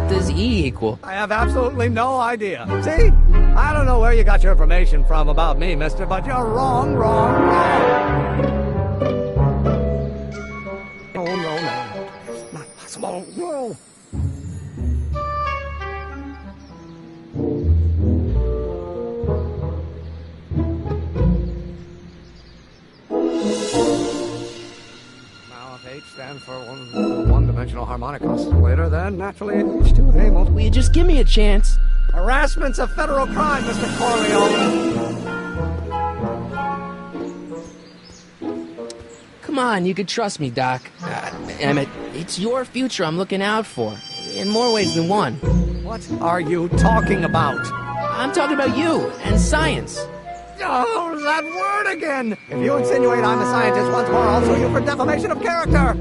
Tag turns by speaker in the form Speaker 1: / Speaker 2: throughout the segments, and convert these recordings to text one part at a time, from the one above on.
Speaker 1: What does E equal?
Speaker 2: I have absolutely no idea. See? I don't know where you got your information from about me, mister, but you're wrong. Oh, no. It's not possible. No. Now, if H stands for one-dimensional harmonic oscillator, then naturally H2A multiple.
Speaker 1: Will you just give me a chance?
Speaker 2: Harassment's a federal crime, Mr. Corleone.
Speaker 1: Come on, you can trust me, Doc. Emmett, it's your future I'm looking out for. In more ways than one.
Speaker 2: What are you talking about?
Speaker 1: I'm talking about you and science.
Speaker 2: Oh, that word again! If you insinuate I'm a scientist once more, I'll sue you for defamation of character!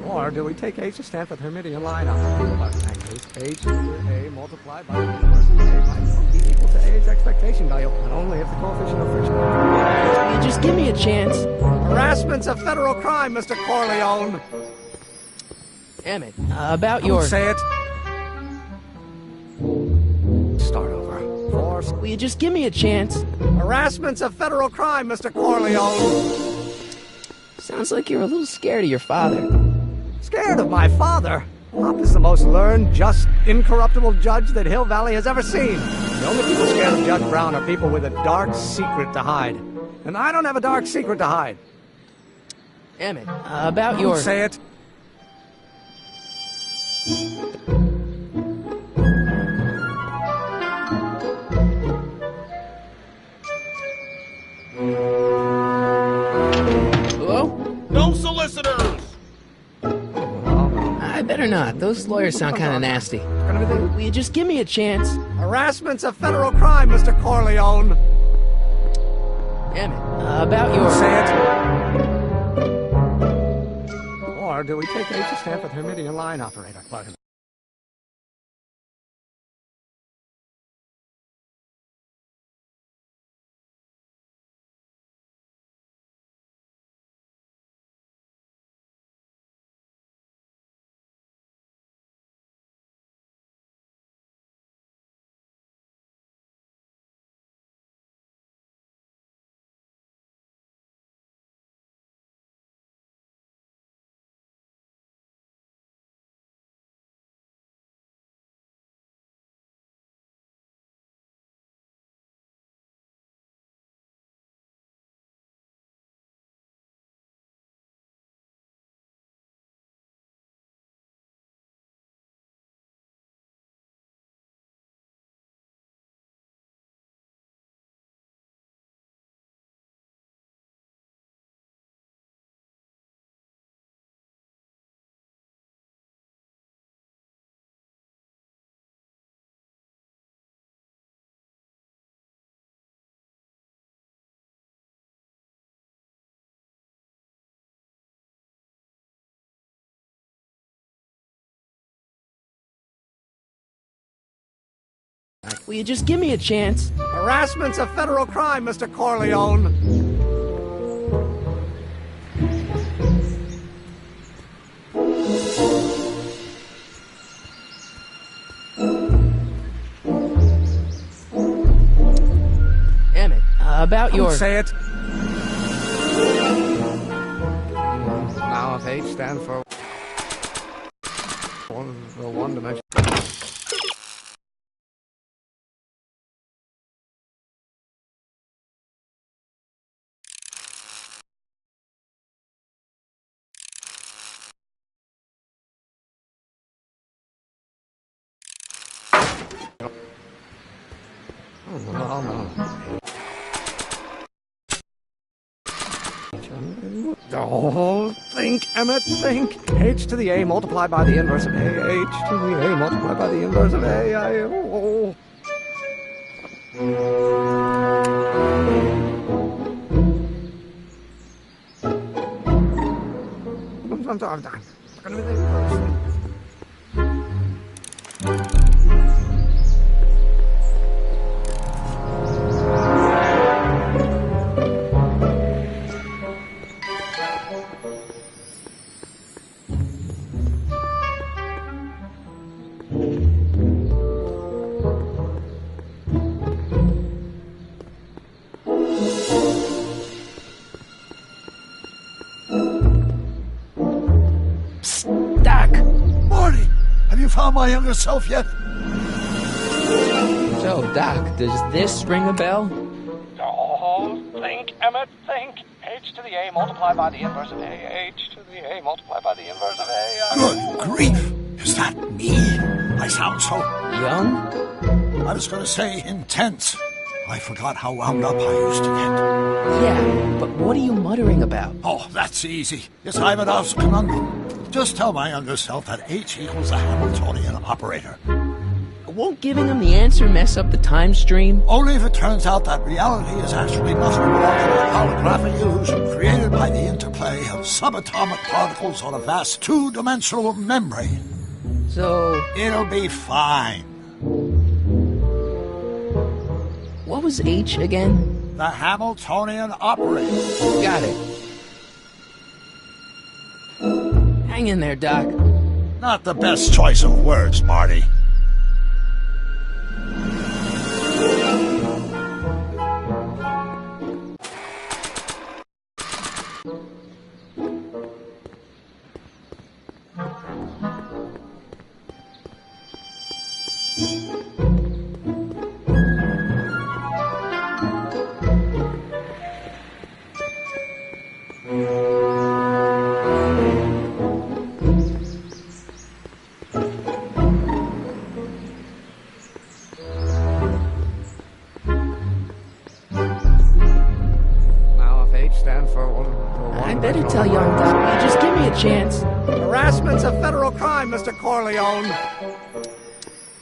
Speaker 2: Or do we take H to stand for the Hermitian line? In that case, H to A multiplied by the universe A might be equal to A's expectation value, but only if the coefficient of friction...
Speaker 1: Will you just give me a chance?
Speaker 2: Harassment's a federal crime, Mr. Corleone!
Speaker 1: Emmett, about your...
Speaker 2: Say it. Start over. Force.
Speaker 1: Will you just give me a chance?
Speaker 2: Harassment's a federal crime, Mr. Corleone!
Speaker 1: Sounds like you're a little scared of your father.
Speaker 2: Scared of my father? Pop is the most learned, just, incorruptible judge that Hill Valley has ever seen. The only people scared of Judge Brown are people with a dark secret to hide. And I don't have a dark secret to hide.
Speaker 1: Emmett, about your...
Speaker 2: Say it.
Speaker 1: Hello?
Speaker 3: No solicitors!
Speaker 1: I better not. Those lawyers sound kind of nasty. Will you just give me a chance?
Speaker 2: Harassment's a federal crime, Mr. Corleone.
Speaker 1: Emmett, about your...
Speaker 2: Say it. Or do we take H to stand for the Hermitian line operator?
Speaker 1: Will you just give me a chance?
Speaker 2: Harassment's a federal crime, Mr. Corleone.
Speaker 1: Emmett, about your...
Speaker 2: Say it. Now if H stands for one dimension. Oh, think, Emmett, think. H to the A multiplied by the inverse of A. H to the A multiplied by the inverse of A. I'm gonna be
Speaker 1: Psst, Doc.
Speaker 3: Marty, have you found my younger self yet?
Speaker 1: So, Doc, does this ring a bell?
Speaker 2: Oh, think, Emmett, think. H to the A multiplied by the inverse of A. H to the A multiplied by the inverse of A.
Speaker 3: Good grief! Is that me? I sound so...
Speaker 1: Young?
Speaker 3: I was going to say intense. I forgot how wound up I used to get.
Speaker 1: Yeah, but what are you muttering about?
Speaker 3: Oh, that's easy. It's Ivanov's conundrum. Just tell my younger self that H equals the Hamiltonian operator.
Speaker 1: Won't giving him the answer mess up the time stream?
Speaker 3: Only if it turns out that reality is actually nothing more than a holographic illusion created by the interplay of subatomic particles on a vast two-dimensional membrane.
Speaker 1: So...
Speaker 3: It'll be fine.
Speaker 1: what was H again?
Speaker 3: The Hamiltonian operator.
Speaker 1: Got it. Hang in there, Doc.
Speaker 3: Not the best choice of words, Marty.
Speaker 1: I better tell young Doc, just give me a chance.
Speaker 2: Harassment's a federal crime, Mr. Corleone.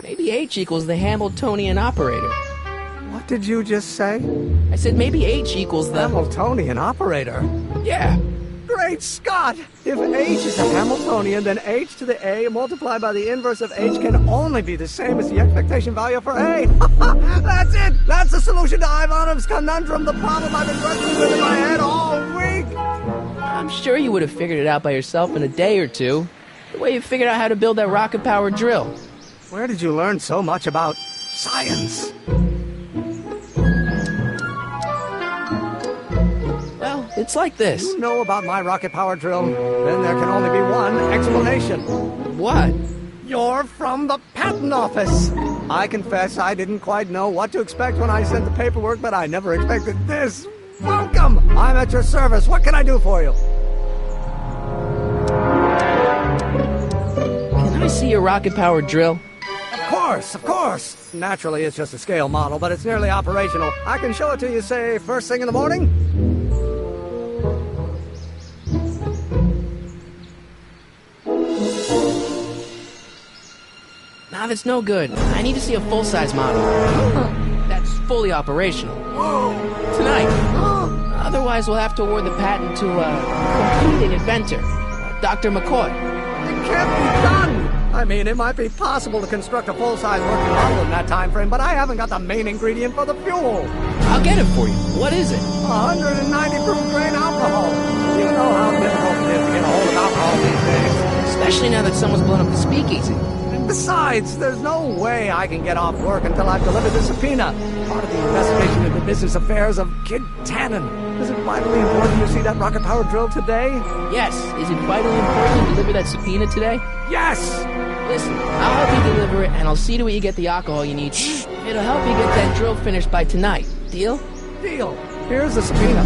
Speaker 1: Maybe H equals the Hamiltonian operator.
Speaker 2: What did you just say?
Speaker 1: I said maybe H equals the...
Speaker 2: Hamiltonian operator?
Speaker 1: Yeah.
Speaker 2: Great Scott! If H is a Hamiltonian, then H to the A multiplied by the inverse of H can only be the same as the expectation value for A. That's it! That's the solution to Ivanov's conundrum, the problem I've been wrestling with in my head all week!
Speaker 1: I'm sure you would have figured it out by yourself in a day or two. The way you figured out how to build that rocket-powered drill.
Speaker 2: Where did you learn so much about science?
Speaker 1: Well, it's like this.
Speaker 2: You know about my rocket-powered drill? Then there can only be one explanation.
Speaker 1: What?
Speaker 2: You're from the patent office. I confess I didn't quite know what to expect when I sent the paperwork, but I never expected this. Welcome! I'm at your service. What can I do for you?
Speaker 1: Can I see your rocket-powered drill?
Speaker 2: Of course. Naturally, it's just a scale model, but it's nearly operational. I can show it to you, say, first thing in the morning?
Speaker 1: Nah, that's no good. I need to see a full-size model. That's fully operational. Tonight. Otherwise, we'll have to award the patent to a competing inventor, Dr. McCoy.
Speaker 2: It can't be done! I mean, it might be possible to construct a full-size working model in that time frame, but I haven't got the main ingredient for the fuel.
Speaker 1: I'll get it for you. What is it?
Speaker 2: 190 proof grain alcohol. You know how difficult it is to get a hold of alcohol these days.
Speaker 1: Especially now that someone's blown up the speakeasy.
Speaker 2: And besides, there's no way I can get off work until I've delivered the subpoena. Part of the investigation into the business affairs of Kid Tannen. Is it vitally important you see that rocket-powered drill today?
Speaker 1: Yes. Is it vitally important to deliver that subpoena today?
Speaker 2: Yes!
Speaker 1: Listen, I'll help you deliver it, and I'll see to it you get the alcohol you need. It'll help you get that drill finished by tonight. Deal?
Speaker 2: Deal. Here's the subpoena.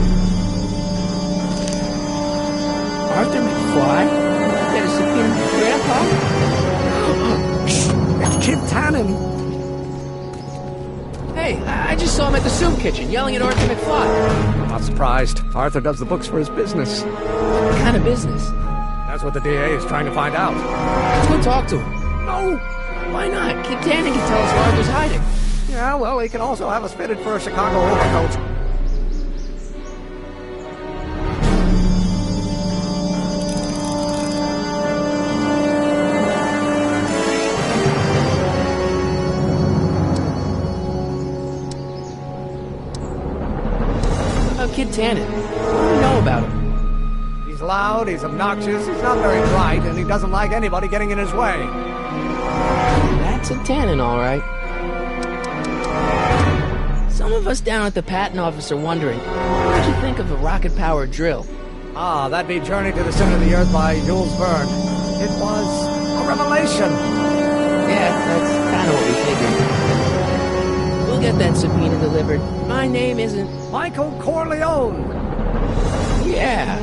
Speaker 1: Arthur McFly? Get a subpoena from Grandpa?
Speaker 2: It's Kid Tannen.
Speaker 1: Hey, I just saw him at the soup kitchen, yelling at Arthur McFly.
Speaker 2: Not surprised. Arthur does the books for his business.
Speaker 1: What kind of business?
Speaker 2: That's what the DA is trying to find out.
Speaker 1: Let's go talk to him.
Speaker 2: No!
Speaker 1: Why not? Kid Tannen can tell us where Arthur's hiding.
Speaker 2: Yeah, well, he can also have us fitted for a Chicago overcoat.
Speaker 1: Kid Tannen. What do we know about him?
Speaker 2: He's loud, he's obnoxious, he's not very bright, and he doesn't like anybody getting in his way.
Speaker 1: That's a Tannen, all right. Some of us down at the patent office are wondering, what did you think of a rocket-powered drill?
Speaker 2: Ah, that'd be Journey to the Center of the Earth by Jules Verne. It was a revelation.
Speaker 1: Yeah, that's kind of what we figured. We'll get that subpoena delivered. My name isn't...
Speaker 2: Michael Corleone!
Speaker 1: Yeah.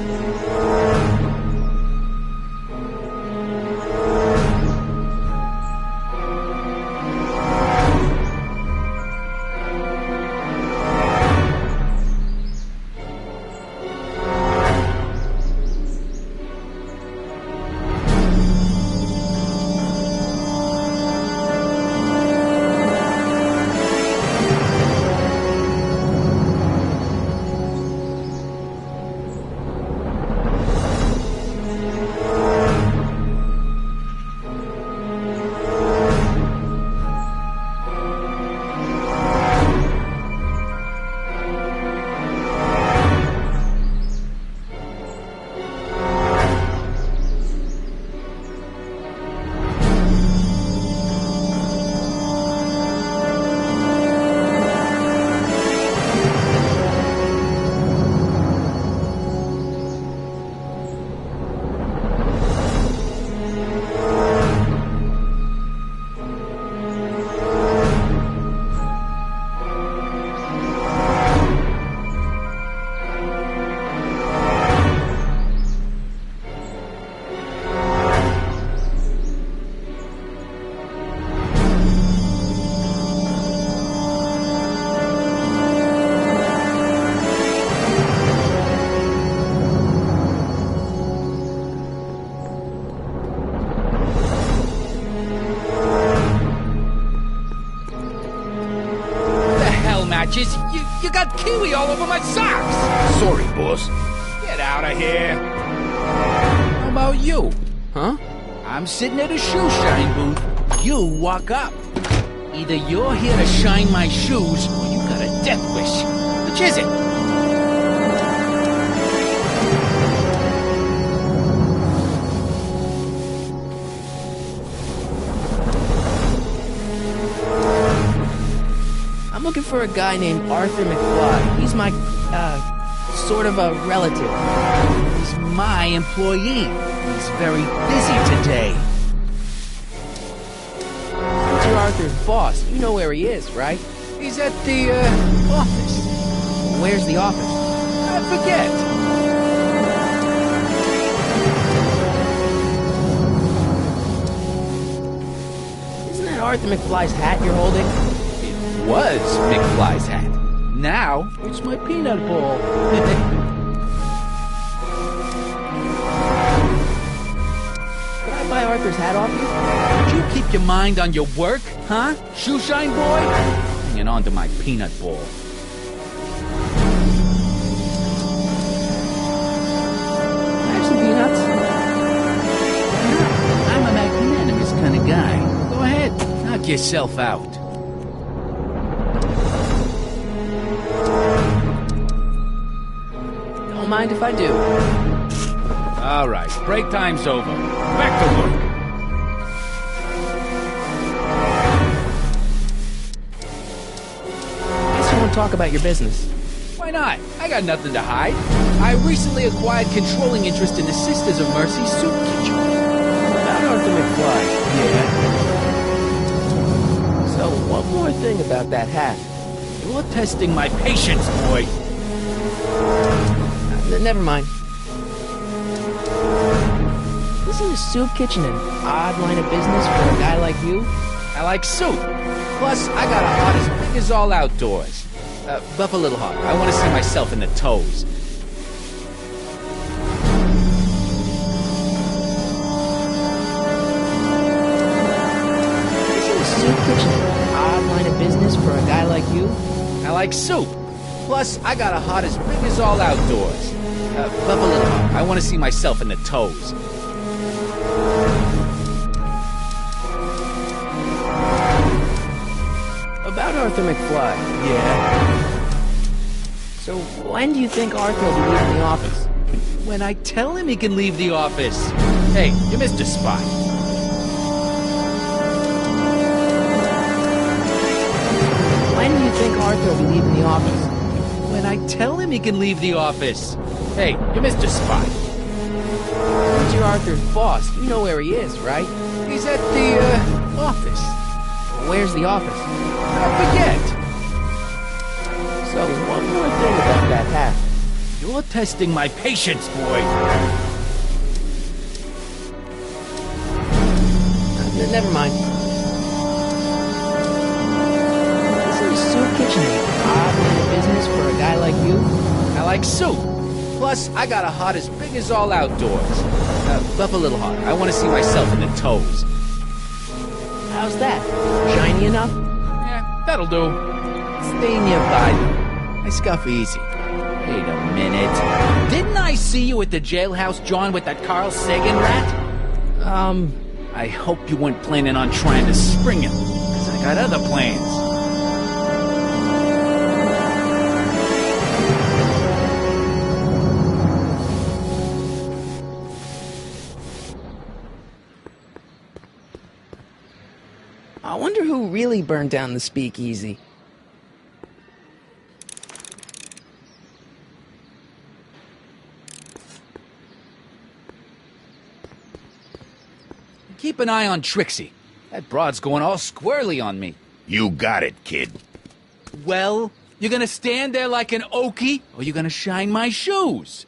Speaker 4: You got kiwi all over my socks!
Speaker 5: Sorry, boss.
Speaker 4: Get out of here! How about you?
Speaker 1: Huh?
Speaker 4: I'm sitting at a shoe shine booth. You walk up. Either you're here to shine my shoes, or you got a death wish. Which is it?
Speaker 1: I'm looking for a guy named Arthur McFly. He's my, sort of a relative.
Speaker 4: He's my employee. He's very busy today.
Speaker 1: Since you're Arthur's boss, you know where he is, right?
Speaker 4: He's at the, office.
Speaker 1: Where's the office?
Speaker 4: I forget.
Speaker 1: Isn't that Arthur McFly's hat you're holding?
Speaker 4: Was McFly's hat. Now, it's my peanut ball.
Speaker 1: Could I buy Arthur's hat off you?
Speaker 4: Did you keep your mind on your work, huh? Shoe shine boy? Hanging on to my peanut ball.
Speaker 1: Can I have some peanuts?
Speaker 4: I'm a magnanimous kind of guy. Go ahead, knock yourself out.
Speaker 1: Don't mind if I do.
Speaker 4: All right, break time's over. Back to work.
Speaker 1: Guess you won't talk about your business.
Speaker 4: Why not? I got nothing to hide. I recently acquired controlling interest in the Sisters of Mercy soup kitchen.
Speaker 1: About Arthur McFly.
Speaker 4: Yeah?
Speaker 1: So, one more thing about that hat.
Speaker 4: You're testing my patience, boy.
Speaker 1: Never mind. Isn't a soup kitchen an odd line of business for a guy like you?
Speaker 4: I like soup. Plus, I got a heart as big as all outdoors. Buff a little hard. I want to see myself in the toes.
Speaker 1: Isn't a soup kitchen an odd line of business for a guy like you?
Speaker 4: I like soup. Plus, I got a heart as big as all outdoors. Buff a little hard. I want to see myself in the toes.
Speaker 1: About Arthur McFly.
Speaker 4: Yeah?
Speaker 1: So, when do you think Arthur will be leaving the office?
Speaker 4: When I tell him he can leave the office. Hey, you Mr. Spy.
Speaker 1: When do you think Arthur will be leaving the office?
Speaker 4: When I tell him he can leave the office. Hey, you missed your spot.
Speaker 1: Major Arthur's boss. You know where he is, right?
Speaker 4: He's at the, office.
Speaker 1: Where's the office?
Speaker 4: Don't forget.
Speaker 1: So, one more thing about that hat.
Speaker 4: You're testing my patience, boy.
Speaker 1: Never mind. Isn't a soup kitchen an odd line of business for a guy like you?
Speaker 4: I like soup. Plus, I got a heart as big as all outdoors. Buff a little hard. I want to see myself in the toes.
Speaker 1: How's that? Shiny enough?
Speaker 4: Yeah, that'll do.
Speaker 1: Stay nearby.
Speaker 4: I scuff easy. Wait a minute. Didn't I see you at the jailhouse, John, with that Carl Sagan rat? I hope you weren't planning on trying to spring him, because I got other plans.
Speaker 1: I wonder who really burned down the speakeasy.
Speaker 4: Keep an eye on Trixie. That broad's going all squirrely on me.
Speaker 5: You got it, kid.
Speaker 4: Well, you gonna stand there like an okie, or you gonna shine my shoes?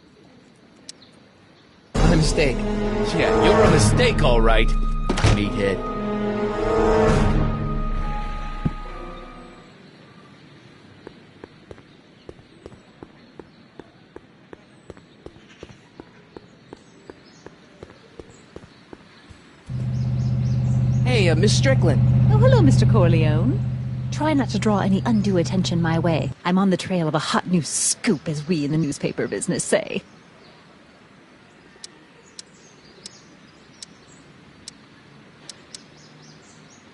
Speaker 1: My mistake.
Speaker 4: Yeah, you're a mistake, all right, meathead.
Speaker 1: Hey, Miss Strickland.
Speaker 6: Oh, hello, Mr. Corleone. Try not to draw any undue attention my way. I'm on the trail of a hot new scoop, as we in the newspaper business say.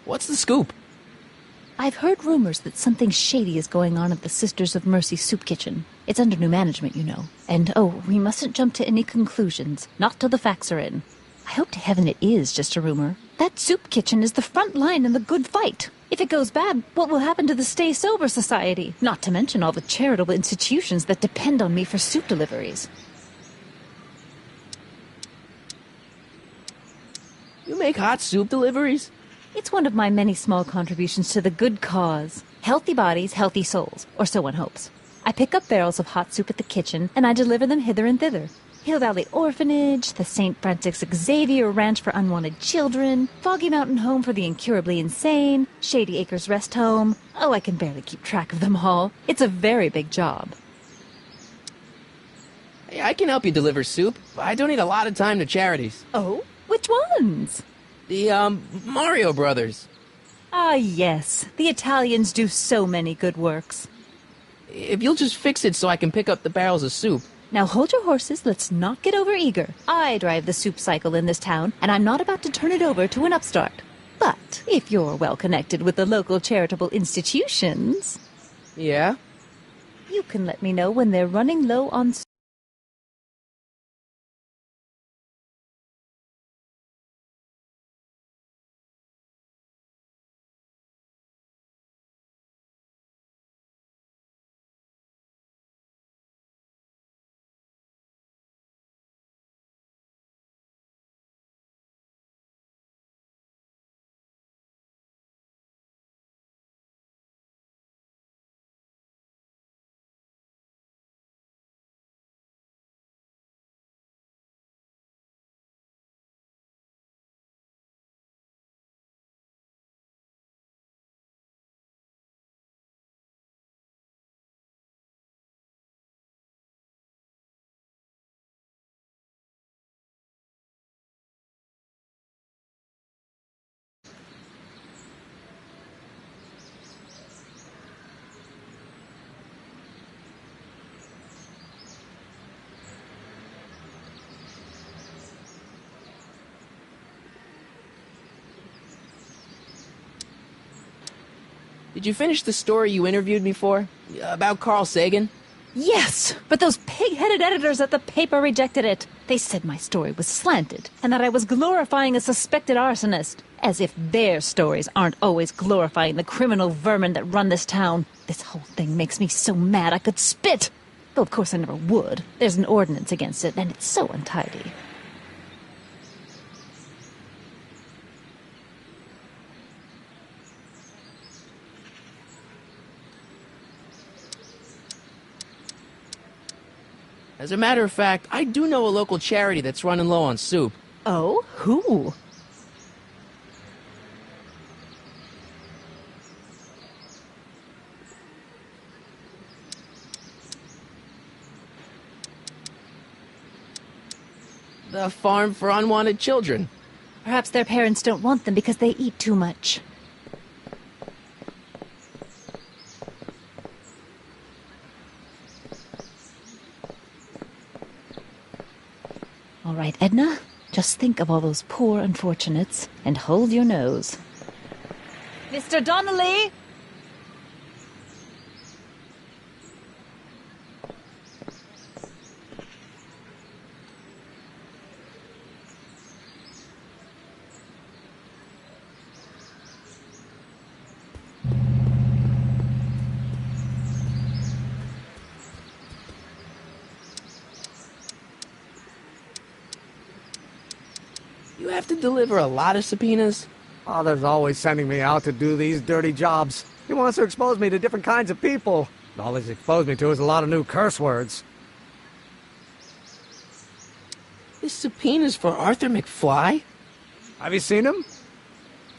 Speaker 1: What's the scoop?
Speaker 6: I've heard rumors that something shady is going on at the Sisters of Mercy soup kitchen. It's under new management, you know. And, oh, we mustn't jump to any conclusions. Not till the facts are in. I hope to heaven it is just a rumor. That soup kitchen is the front line in the good fight. If it goes bad, what will happen to the Stay Sober Society? Not to mention all the charitable institutions that depend on me for soup deliveries.
Speaker 1: You make hot soup deliveries?
Speaker 6: It's one of my many small contributions to the good cause. Healthy bodies, healthy souls, or so one hopes. I pick up barrels of hot soup at the kitchen, and I deliver them hither and thither. Hill Valley Orphanage, the St. Francis Xavier Ranch for Unwanted Children, Foggy Mountain Home for the Incurably Insane, Shady Acres Rest Home. Oh, I can barely keep track of them all. It's a very big job.
Speaker 1: Hey, I can help you deliver soup. I donate a lot of time to charities.
Speaker 6: Oh? Which ones?
Speaker 1: The, Mario Brothers.
Speaker 6: Ah, yes. The Italians do so many good works.
Speaker 1: If you'll just fix it so I can pick up the barrels of soup.
Speaker 6: Now hold your horses, let's not get over-eager. I drive the soup cycle in this town, and I'm not about to turn it over to an upstart. But if you're well connected with the local charitable institutions...
Speaker 1: Yeah?
Speaker 6: You can let me know when they're running low on soup.
Speaker 1: Did you finish the story you interviewed me for? About Carl Sagan?
Speaker 6: Yes, but those pig-headed editors at the paper rejected it. They said my story was slanted, and that I was glorifying a suspected arsonist. As if their stories aren't always glorifying the criminal vermin that run this town. This whole thing makes me so mad I could spit. Though of course I never would. There's an ordinance against it, and it's so untidy.
Speaker 1: As a matter of fact, I do know a local charity that's running low on soup.
Speaker 6: Oh? Who?
Speaker 1: The Farm for Unwanted Children.
Speaker 6: Perhaps their parents don't want them because they eat too much. All right, Edna, just think of all those poor unfortunates and hold your nose. Mr. Donnelly!
Speaker 1: You have to deliver a lot of subpoenas?
Speaker 2: Father's always sending me out to do these dirty jobs. He wants to expose me to different kinds of people. All he's exposed me to is a lot of new curse words.
Speaker 1: This subpoena's for Arthur McFly?
Speaker 2: Have you seen him?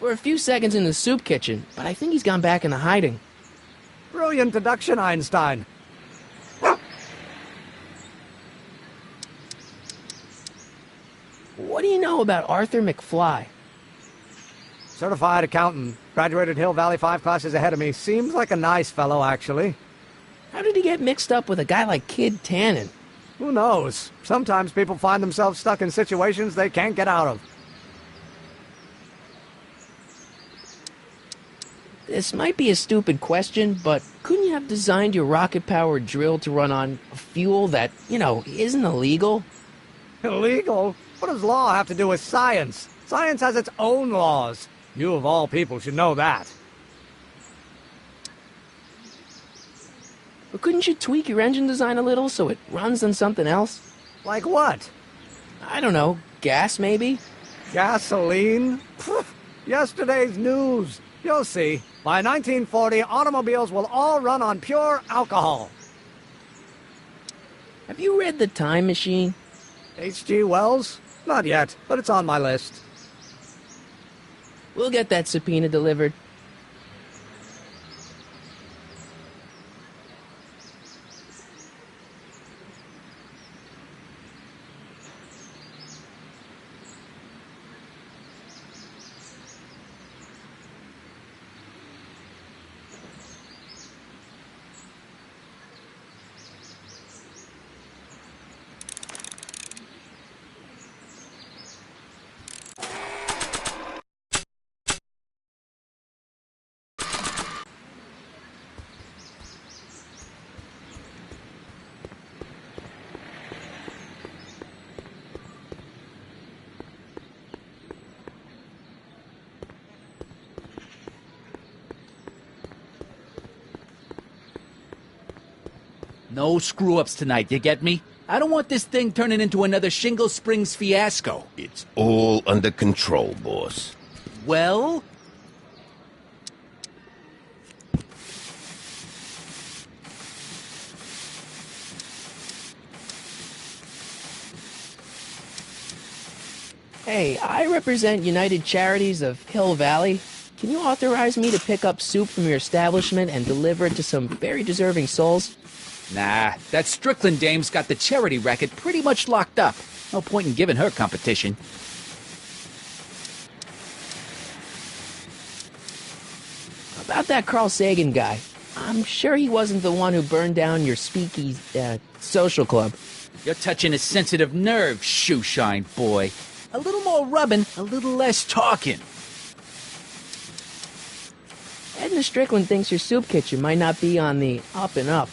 Speaker 1: For a few seconds in the soup kitchen, but I think he's gone back into hiding.
Speaker 2: Brilliant deduction, Einstein.
Speaker 1: What do you know about Arthur McFly?
Speaker 2: Certified accountant. Graduated Hill Valley 5 classes ahead of me. Seems like a nice fellow, actually.
Speaker 1: How did he get mixed up with a guy like Kid Tannen?
Speaker 2: Who knows? Sometimes people find themselves stuck in situations they can't get out of.
Speaker 1: This might be a stupid question, but couldn't you have designed your rocket-powered drill to run on fuel that, isn't illegal?
Speaker 2: Illegal? What does law have to do with science? Science has its own laws. You, of all people, should know that.
Speaker 1: But couldn't you tweak your engine design a little so it runs on something else?
Speaker 2: Like what?
Speaker 1: I don't know, gas maybe?
Speaker 2: Gasoline? Pfft, yesterday's news. You'll see. By 1940, automobiles will all run on pure alcohol.
Speaker 1: Have you read The Time Machine?
Speaker 2: H.G. Wells? Not yet, but it's on my list.
Speaker 1: We'll get that subpoena delivered.
Speaker 4: No screw-ups tonight, you get me? I don't want this thing turning into another Shingle Springs fiasco.
Speaker 5: It's all under control, boss.
Speaker 4: Well?
Speaker 1: Hey, I represent United Charities of Hill Valley. Can you authorize me to pick up soup from your establishment and deliver it to some very deserving souls?
Speaker 4: Nah, that Strickland dame's got the charity racket pretty much locked up. No point in giving her competition.
Speaker 1: About that Carl Sagan guy, I'm sure he wasn't the one who burned down your speakeasy, social club.
Speaker 4: You're touching a sensitive nerve, shoeshine boy. A little more rubbing, a little less talking.
Speaker 1: Edna Strickland thinks your soup kitchen might not be on the up and up.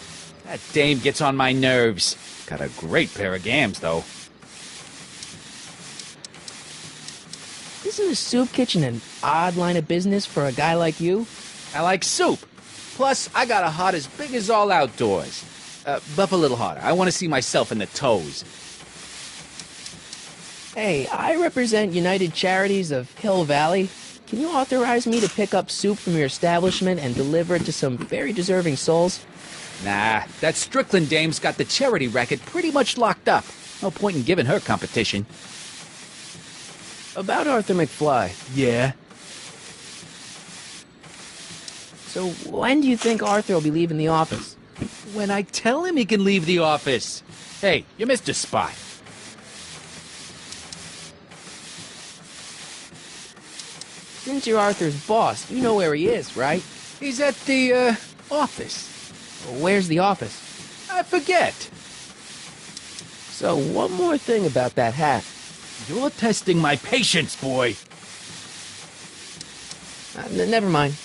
Speaker 4: That dame gets on my nerves. Got a great pair of gams, though.
Speaker 1: Isn't a soup kitchen an odd line of business for a guy like you?
Speaker 4: I like soup. Plus, I got a heart as big as all outdoors. Buff a little harder. I want to see myself in the toes.
Speaker 1: Hey, I represent United Charities of Hill Valley. Can you authorize me to pick up soup from your establishment and deliver it to some very deserving souls?
Speaker 4: Nah, that Strickland dame's got the charity racket pretty much locked up. No point in giving her competition.
Speaker 1: About Arthur McFly.
Speaker 4: Yeah?
Speaker 1: So when do you think Arthur will be leaving the office?
Speaker 4: When I tell him he can leave the office. Hey, you missed a spot.
Speaker 1: Since you're Arthur's boss, you know where he is, right?
Speaker 4: He's at the, office.
Speaker 1: Where's the office?
Speaker 4: I forget.
Speaker 1: So, one more thing about that hat.
Speaker 4: You're testing my patience, boy.
Speaker 1: Never mind.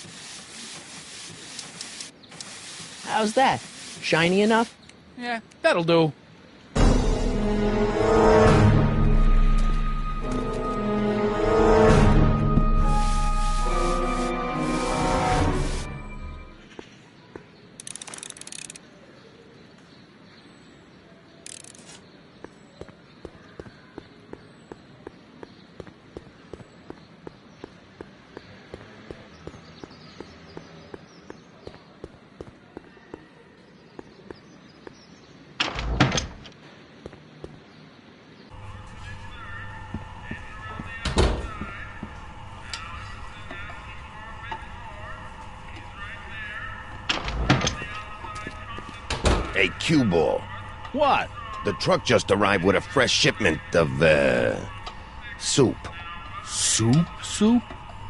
Speaker 1: How's that? Shiny enough?
Speaker 4: Yeah, that'll do.
Speaker 5: Hey, Q-Ball.
Speaker 4: What?
Speaker 5: The truck just arrived with a fresh shipment of, soup.
Speaker 4: Soup?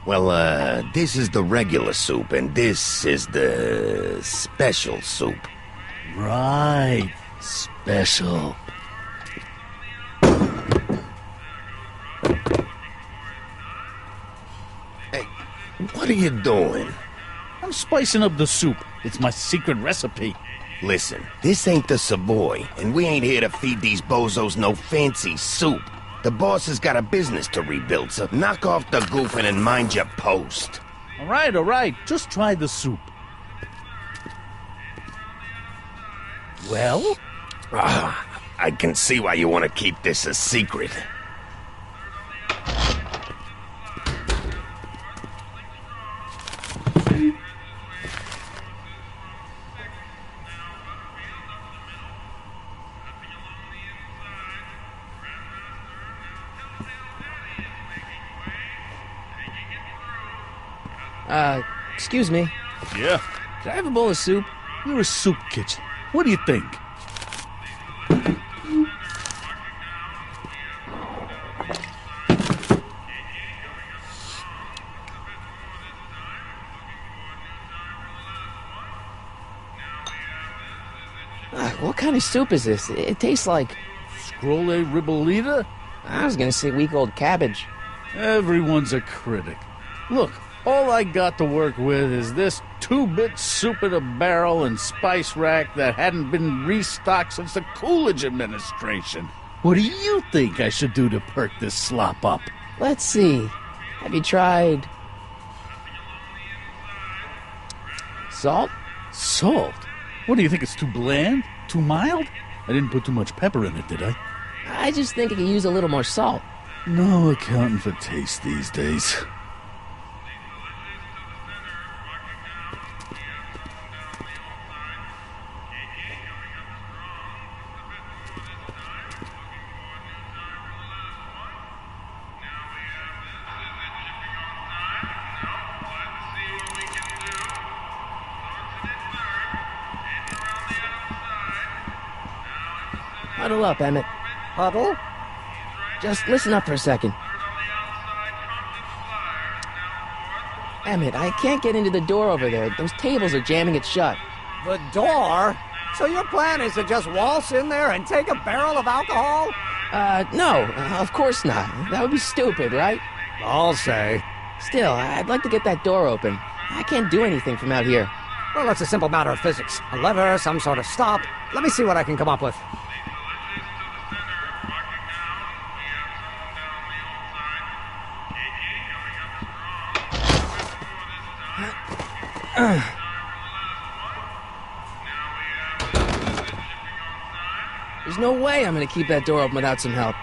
Speaker 5: Well, this is the regular soup, and this is the special soup.
Speaker 4: Right. Special.
Speaker 5: Hey, what are you doing?
Speaker 7: I'm spicing up the soup. It's my secret recipe.
Speaker 5: Listen, this ain't the Savoy, and we ain't here to feed these bozos no fancy soup. The boss has got a business to rebuild, so knock off the goofing and mind your post.
Speaker 7: All right. Just try the soup. Well?
Speaker 5: I can see why you want to keep this a secret.
Speaker 1: Excuse me.
Speaker 7: Yeah?
Speaker 1: Could I have a bowl of soup?
Speaker 7: You're a soup kitchen. What do you think?
Speaker 1: What kind of soup is this? It tastes like...
Speaker 7: Scrolle ribolita?
Speaker 1: I was gonna say week-old cabbage.
Speaker 7: Everyone's a critic. Look, all I got to work with is this 2-bit soup in a barrel and spice rack that hadn't been restocked since the Coolidge administration. What do you think I should do to perk this slop up?
Speaker 1: Let's see. Have you tried... salt?
Speaker 7: Salt? What do you think, it's too bland? Too mild? I didn't put too much pepper in it, did I?
Speaker 1: I just think it could use a little more salt.
Speaker 7: No accounting for taste these days.
Speaker 1: Huddle up, Emmett.
Speaker 2: Huddle?
Speaker 1: Just listen up for a second. Emmett, I can't get into the door over there. Those tables are jamming it shut.
Speaker 2: The door? So your plan is to just waltz in there and take a barrel of alcohol?
Speaker 1: No, of course not. That would be stupid, right?
Speaker 2: I'll say.
Speaker 1: Still, I'd like to get that door open. I can't do anything from out here.
Speaker 2: Well, it's a simple matter of physics. A lever, some sort of stop. Let me see what I can come up with.
Speaker 1: no way I'm gonna keep that door open without some help.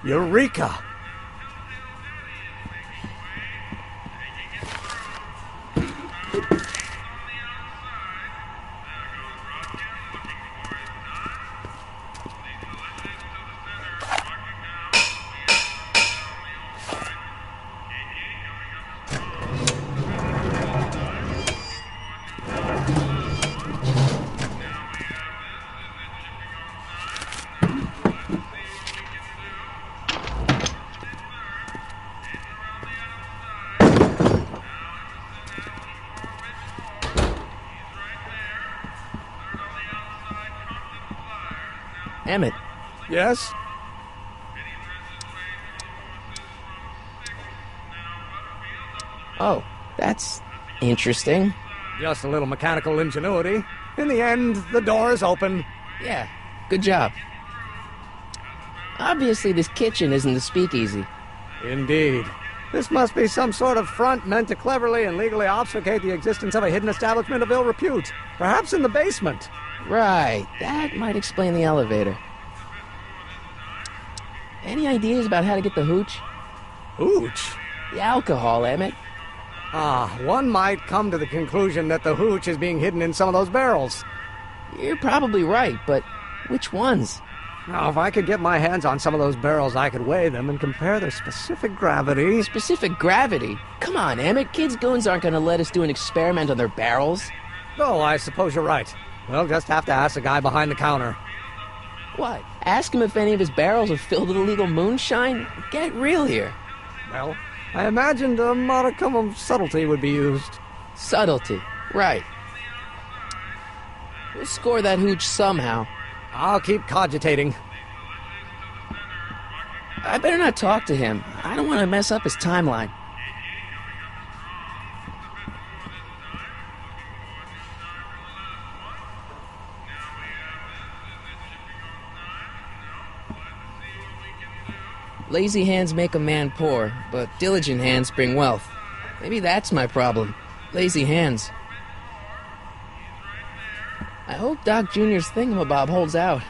Speaker 2: Eureka!
Speaker 1: Emmett,
Speaker 2: Yes?
Speaker 1: oh, that's interesting.
Speaker 2: Just a little mechanical ingenuity. In the end, the door is open.
Speaker 1: Yeah, good job. Obviously, this kitchen isn't the speakeasy.
Speaker 2: Indeed. This must be some sort of front meant to cleverly and legally obfuscate the existence of a hidden establishment of ill repute. Perhaps in the basement.
Speaker 1: Right, that might explain the elevator. Any ideas about how to get the hooch?
Speaker 2: Hooch?
Speaker 1: The alcohol, Emmett.
Speaker 2: One might come to the conclusion that the hooch is being hidden in some of those barrels.
Speaker 1: You're probably right, but which ones?
Speaker 2: Now, if I could get my hands on some of those barrels, I could weigh them and compare their specific gravity.
Speaker 1: Specific gravity? Come on, Emmett. Kids' goons aren't going to let us do an experiment on their barrels.
Speaker 2: Oh, I suppose you're right. We'll just have to ask the guy behind the counter.
Speaker 1: What? Ask him if any of his barrels are filled with illegal moonshine? Get real here.
Speaker 2: Well, I imagined a modicum of subtlety would be used.
Speaker 1: Subtlety. Right. We'll score that hooch somehow.
Speaker 2: I'll keep cogitating.
Speaker 1: I better not talk to him. I don't want to mess up his timeline. Lazy hands make a man poor, but diligent hands bring wealth. Maybe that's my problem. Lazy hands. I hope Doc Jr.'s thingamabob holds out.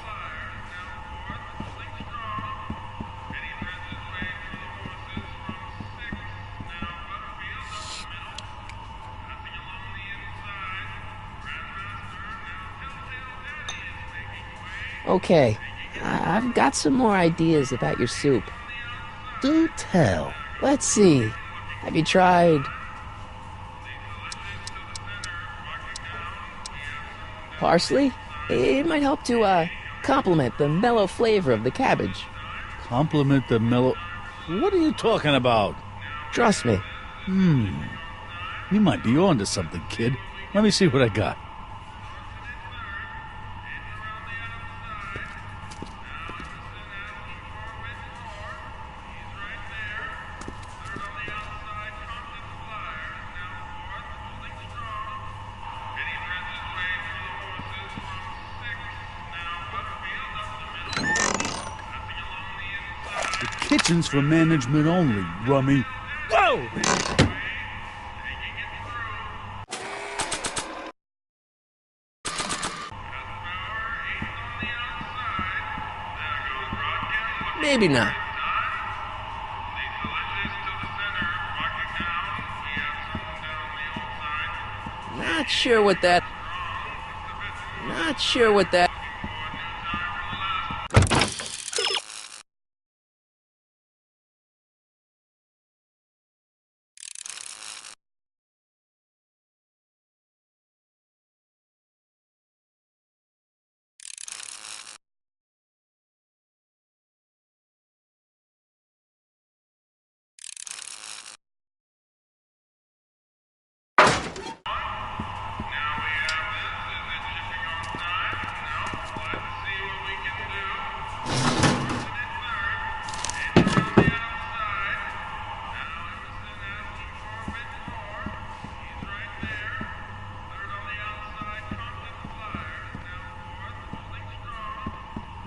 Speaker 1: Okay, I've got some more ideas about your soup.
Speaker 7: Do tell.
Speaker 1: Let's see. Have you tried parsley? It might help to complement the mellow flavor of the cabbage.
Speaker 7: Compliment the mellow... What are you talking about?
Speaker 1: Trust me.
Speaker 7: You might be on to something, kid. Let me see what I got. Kitchen's for management only, rummy. Whoa!
Speaker 1: Maybe not. Not sure what that...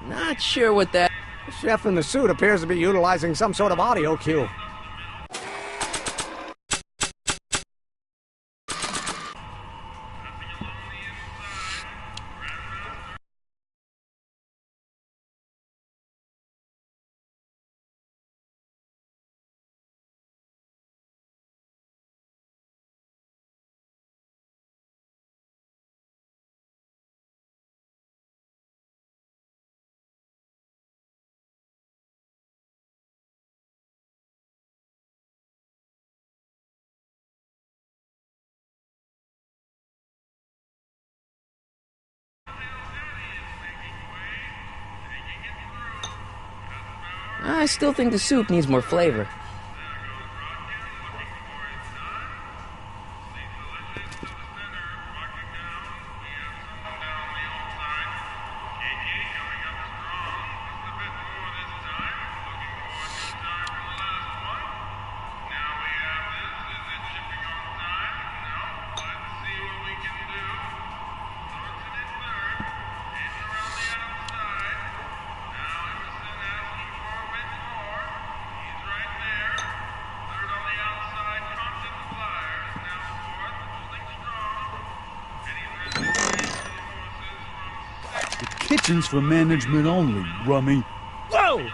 Speaker 1: Not sure what that...
Speaker 2: The chef in the suit appears to be utilizing some sort of audio cue.
Speaker 1: I still think the soup needs more flavor.
Speaker 7: Kitchen's for management only, rummy.
Speaker 2: Whoa!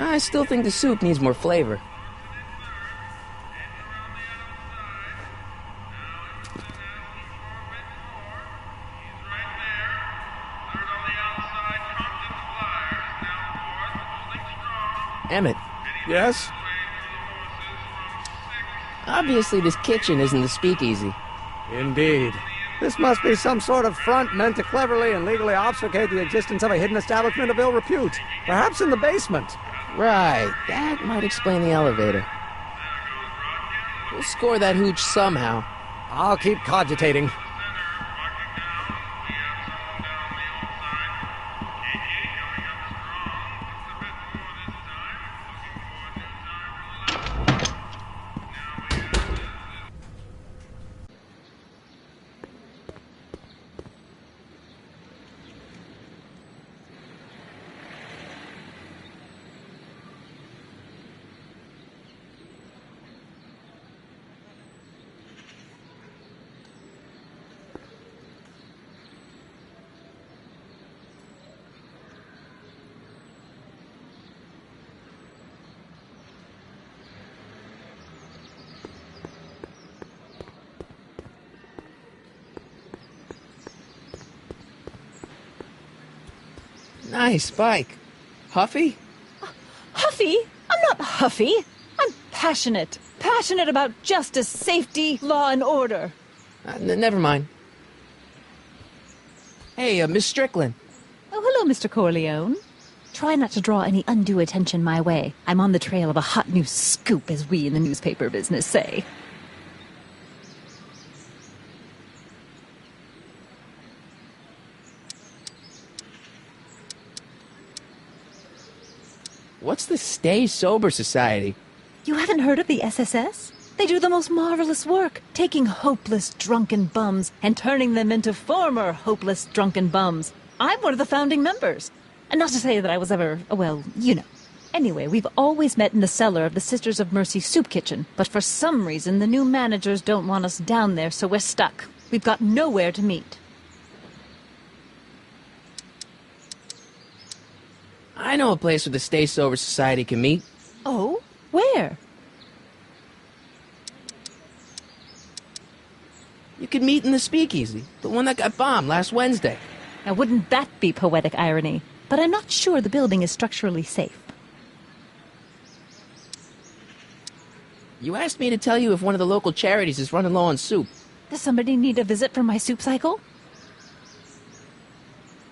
Speaker 1: I still think the soup needs more flavor. Emmett.
Speaker 2: Yes?
Speaker 1: Obviously this kitchen isn't the speakeasy.
Speaker 2: Indeed. This must be some sort of front meant to cleverly and legally obfuscate the existence of a hidden establishment of ill repute. Perhaps in the basement.
Speaker 1: Right, that might explain the elevator. We'll score that hooch somehow.
Speaker 2: I'll keep cogitating.
Speaker 1: Nice bike. Huffy?
Speaker 6: Huffy? I'm not huffy. I'm passionate. Passionate about justice, safety, law, and order.
Speaker 1: Never mind. Hey, Miss Strickland.
Speaker 6: Oh, hello, Mr. Corleone. Try not to draw any undue attention my way. I'm on the trail of a hot new scoop, as we in the newspaper business say.
Speaker 1: What's the Stay Sober Society?
Speaker 6: You haven't heard of the SSS? They do the most marvelous work, taking hopeless drunken bums and turning them into former hopeless drunken bums. I'm one of the founding members. And not to say that I was ever, well, you know. Anyway, we've always met in the cellar of the Sisters of Mercy soup kitchen, but for some reason the new managers don't want us down there, so we're stuck. We've got nowhere to meet.
Speaker 1: I know a place where the Stay Sober Society can meet.
Speaker 6: Oh? Where?
Speaker 1: You could meet in the speakeasy, the one that got bombed last Wednesday.
Speaker 6: Now, wouldn't that be poetic irony? But I'm not sure the building is structurally safe.
Speaker 1: You asked me to tell you if one of the local charities is running low on soup.
Speaker 6: Does somebody need a visit for my soup cycle?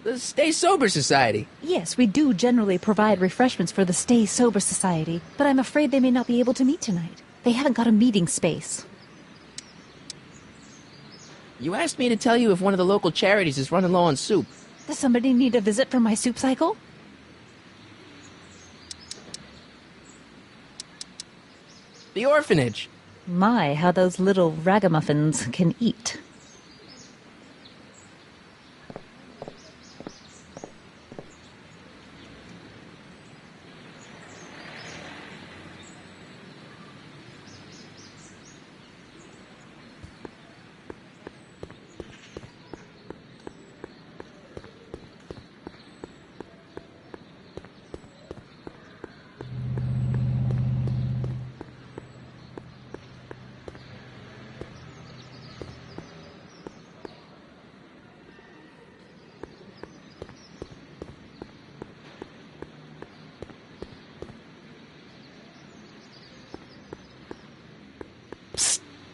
Speaker 1: The Stay Sober Society.
Speaker 6: Yes, we do generally provide refreshments for the Stay Sober Society, but I'm afraid they may not be able to meet tonight. They haven't got a meeting space.
Speaker 1: You asked me to tell you if one of the local charities is running low on soup.
Speaker 6: Does somebody need a visit from my soup cycle?
Speaker 1: The orphanage.
Speaker 6: My, how those little ragamuffins can eat.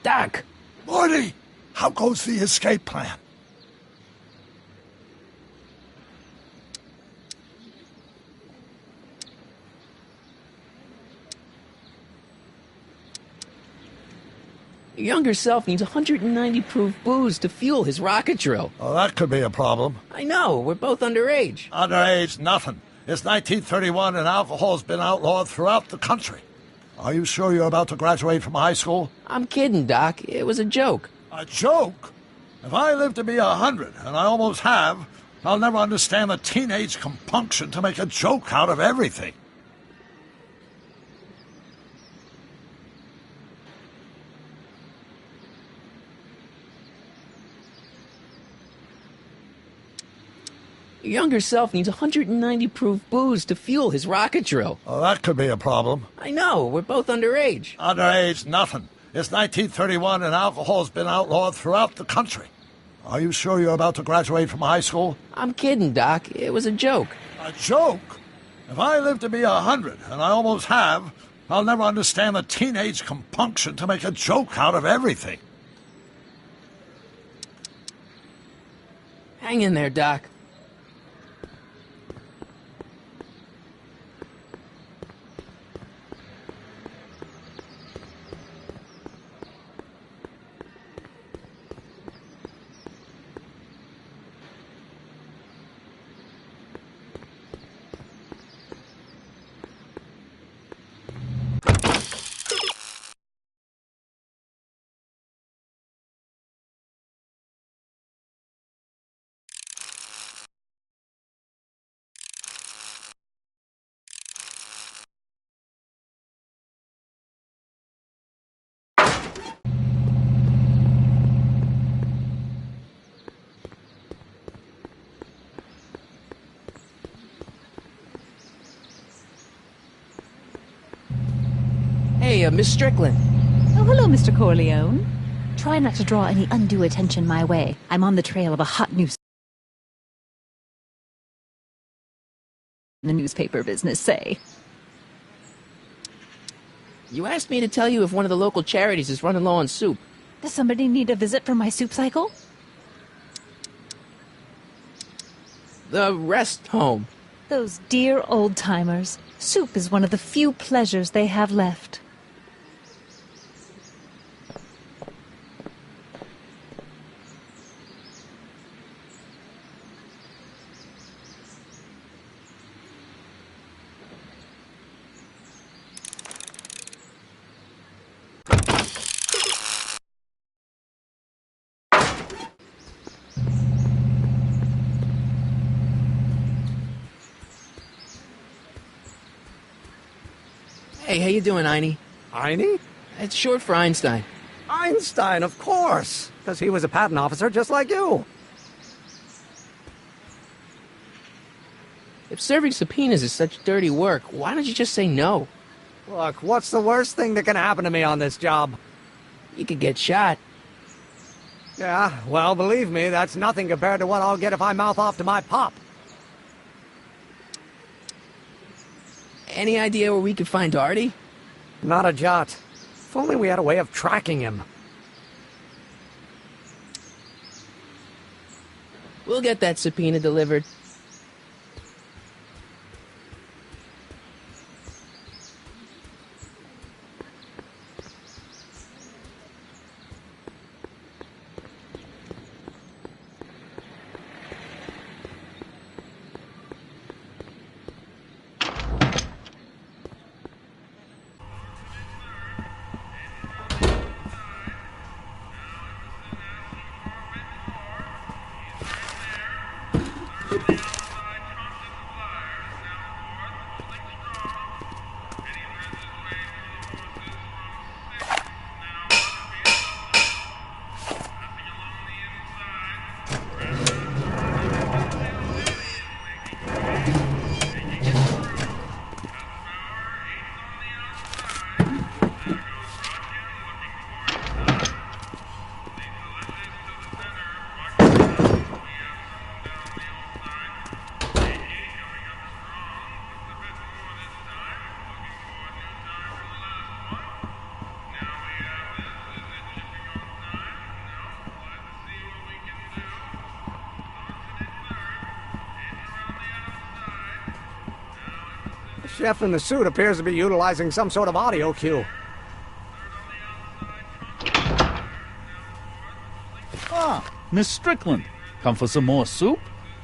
Speaker 1: Doc!
Speaker 3: Morty, how goes the escape plan?
Speaker 1: Your younger self needs 190 proof booze to fuel his rocket drill.
Speaker 3: Oh, that could be a problem.
Speaker 1: I know, we're both underage.
Speaker 3: Underage, nothing. It's 1931 and alcohol's been outlawed throughout the country. Are you sure you're about to graduate from high school?
Speaker 1: I'm kidding, Doc. It was a joke.
Speaker 3: A joke? If I live to be 100, and I almost have, I'll never understand the teenage compunction to make a joke out of everything.
Speaker 1: Your younger self needs 190 proof booze to fuel his rocket drill.
Speaker 3: Oh, that could be a problem.
Speaker 1: I know, we're both underage.
Speaker 3: Underage, nothing. It's 1931 and alcohol's been outlawed throughout the country. Are you sure you're about to graduate from high school?
Speaker 1: I'm kidding, Doc. It was a joke.
Speaker 3: A joke? If I live to be 100, and I almost have, I'll never understand the teenage compunction to make a joke out of everything.
Speaker 1: Hang in there, Doc. Hey, Miss Strickland.
Speaker 6: Oh, hello, Mr. Corleone. Try not to draw any undue attention my way. I'm on the trail of a hot news in the newspaper business, say.
Speaker 1: You asked me to tell you if one of the local charities is running low on soup.
Speaker 6: Does somebody need a visit from my soup cycle?
Speaker 1: The rest home.
Speaker 6: Those dear old-timers. Soup is one of the few pleasures they have left.
Speaker 1: Hey, how you doing, Einie?
Speaker 2: Einie?
Speaker 1: It's short for Einstein.
Speaker 2: Einstein, of course, because he was a patent officer just like you.
Speaker 1: If serving subpoenas is such dirty work, why don't you just say no?
Speaker 2: Look, what's the worst thing that can happen to me on this job?
Speaker 1: You could get shot.
Speaker 2: Yeah, well, believe me, that's nothing compared to what I'll get if I mouth off to my pop.
Speaker 1: Any idea where we could find Artie?
Speaker 2: Not a jot. If only we had a way of tracking him.
Speaker 1: We'll get that subpoena delivered.
Speaker 2: chef in the suit appears to be utilizing some sort of audio cue.
Speaker 7: Ah, Miss Strickland. Come for some more soup?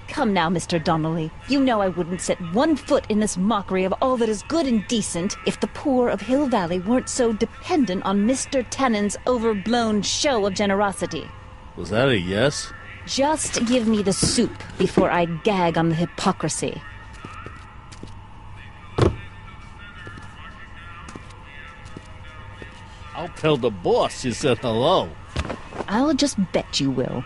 Speaker 6: Come now, Mr. Donnelly. You know I wouldn't set one foot in this mockery of all that is good and decent if the poor of Hill Valley weren't so dependent on Mr. Tennant's overblown show of generosity.
Speaker 7: Was that a yes?
Speaker 6: Just give me the soup before I gag on the hypocrisy.
Speaker 7: I'll tell the boss you said hello.
Speaker 6: I'll just bet you will.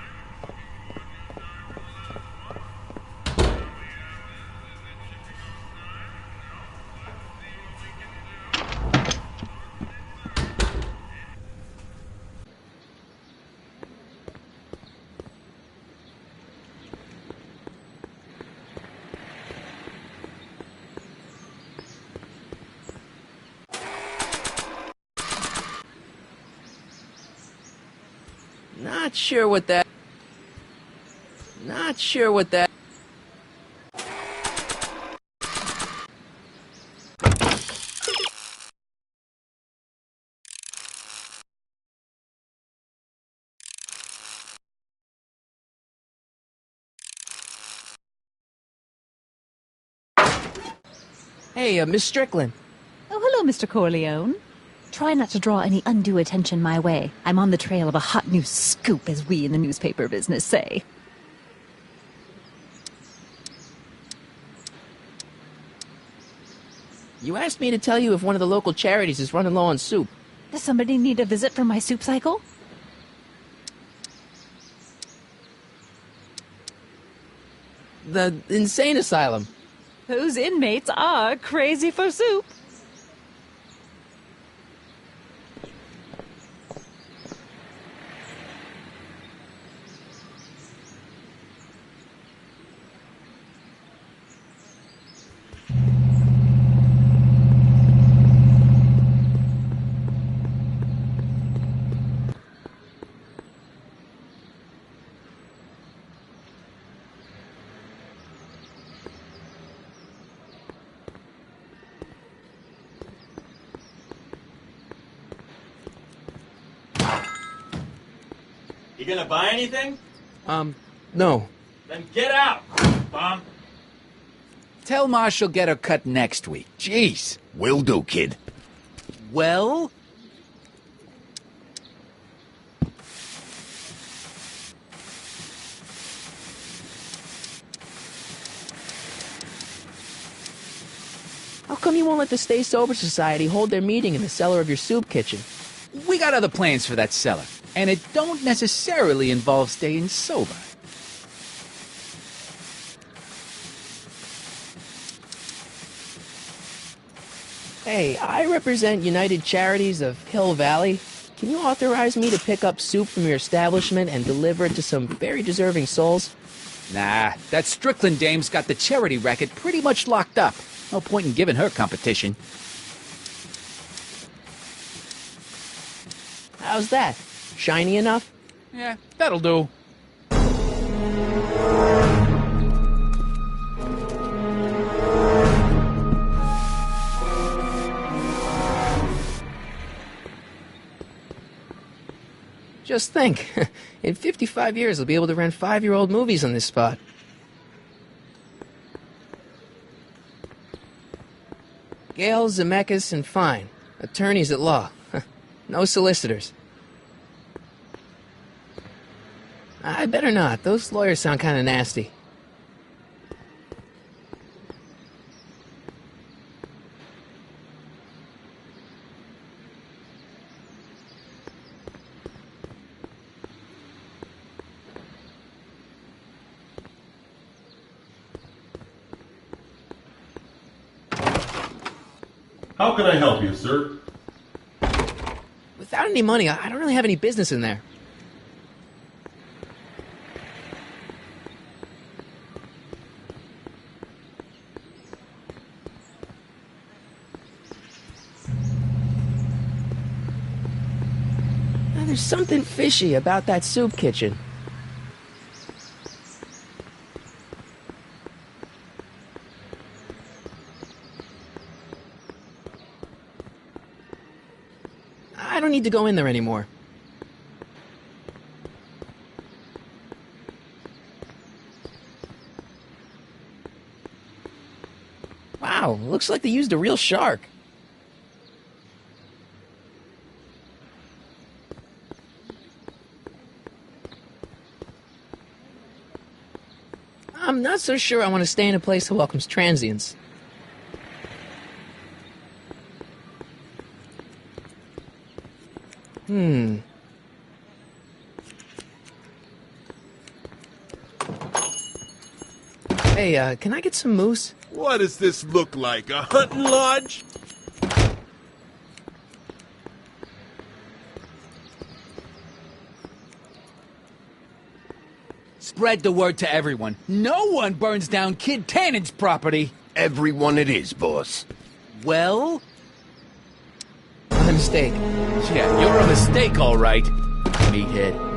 Speaker 1: Not sure what that... Hey, Miss Strickland.
Speaker 6: Oh, hello, Mr. Corleone. Try not to draw any undue attention my way. I'm on the trail of a hot new scoop, as we in the newspaper business say.
Speaker 1: You asked me to tell you if one of the local charities is running low on soup.
Speaker 6: Does somebody need a visit from my soup cycle?
Speaker 1: The insane asylum.
Speaker 6: Those inmates are crazy for soup.
Speaker 8: You gonna buy anything?
Speaker 1: No.
Speaker 8: Then get out, bum.
Speaker 4: Tell Ma she'll get her cut next week. Jeez.
Speaker 5: Will do, kid.
Speaker 4: Well?
Speaker 1: How come you won't let the Stay Sober Society hold their meeting in the cellar of your soup kitchen?
Speaker 4: We got other plans for that cellar, and it don't necessarily involve staying sober.
Speaker 1: Hey, I represent United Charities of Hill Valley. Can you authorize me to pick up soup from your establishment and deliver it to some very deserving souls?
Speaker 4: Nah, that Strickland dame's got the charity racket pretty much locked up. No point in giving her competition.
Speaker 1: How's that? Shiny enough?
Speaker 4: Yeah, that'll do.
Speaker 1: Just think, in 55 years I'll be able to rent 5-year-old movies on this spot. Gale, Zemeckis, and Fine. Attorneys at law. No solicitors. I better not. Those lawyers sound kind of nasty.
Speaker 9: How can I help you, sir?
Speaker 1: Without any money, I don't really have any business in there. Now, there's something fishy about that soup kitchen. don't need to go in there anymore. Wow, looks like they used a real shark. I'm not so sure I want to stay in a place that welcomes transients. Hey, can I get some moose?
Speaker 10: What does this look like, a hunting lodge?
Speaker 4: Spread the word to everyone. No one burns down Kid Tannen's property.
Speaker 5: Everyone it is, boss.
Speaker 4: Well?
Speaker 1: My mistake.
Speaker 4: Yeah, you're a mistake, all right, meathead.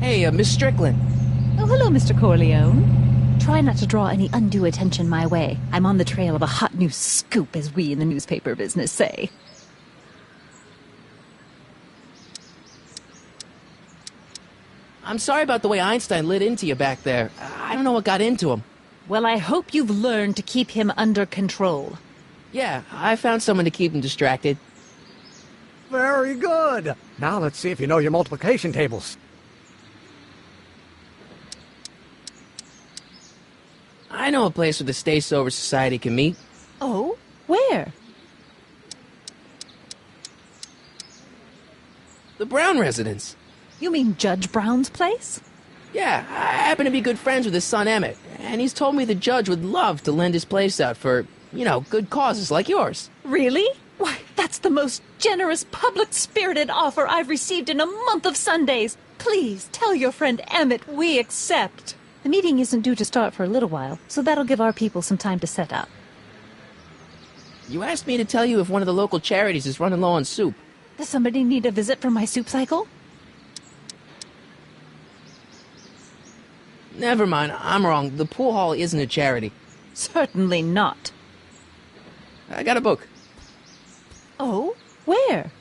Speaker 1: Hey, Miss Strickland.
Speaker 6: Oh, hello, Mr. Corleone. Try not to draw any undue attention my way. I'm on the trail of a hot new scoop, as we in the newspaper business say.
Speaker 1: I'm sorry about the way Einstein lit into you back there. I don't know what got into him.
Speaker 6: Well, I hope you've learned to keep him under control.
Speaker 1: Yeah, I found someone to keep him distracted.
Speaker 2: Very good. Now let's see if you know your multiplication tables.
Speaker 1: I know a place where the Stay Sober Society can meet.
Speaker 6: Oh? Where?
Speaker 1: The Brown residence.
Speaker 6: You mean Judge Brown's place?
Speaker 1: Yeah, I happen to be good friends with his son Emmett, and he's told me the judge would love to lend his place out for, you know, good causes like yours.
Speaker 6: Really? Why, that's the most generous, public-spirited offer I've received in a month of Sundays. Please, tell your friend Emmett we accept. The meeting isn't due to start for a little while, so that'll give our people some time to set up.
Speaker 1: You asked me to tell you if one of the local charities is running low on soup.
Speaker 6: Does somebody need a visit from my soup cycle?
Speaker 1: Never mind, I'm wrong. The pool hall isn't a charity.
Speaker 6: Certainly not.
Speaker 1: I got a book.
Speaker 6: Oh? Where?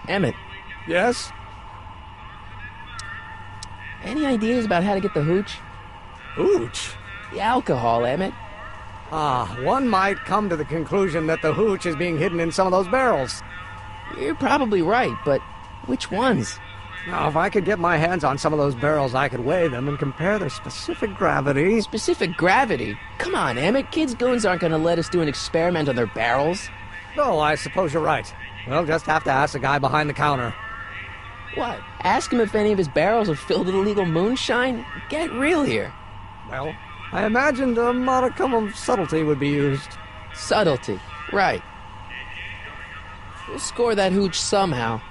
Speaker 1: Emmett,
Speaker 2: Yes?
Speaker 1: any ideas about how to get the hooch?
Speaker 2: Hooch?
Speaker 1: The alcohol, Emmett.
Speaker 2: One might come to the conclusion that the hooch is being hidden in some of those barrels.
Speaker 1: You're probably right, but which ones?
Speaker 2: Now, if I could get my hands on some of those barrels, I could weigh them and compare their specific gravity.
Speaker 1: Specific gravity? Come on, Emmett. Kids' goons aren't going to let us do an experiment on their barrels.
Speaker 2: No, I suppose you're right. We'll just have to ask the guy behind the counter.
Speaker 1: What? Ask him if any of his barrels are filled with illegal moonshine? Get real here.
Speaker 2: Well, I imagined a modicum of subtlety would be used.
Speaker 1: Subtlety. Right. We'll score that hooch somehow.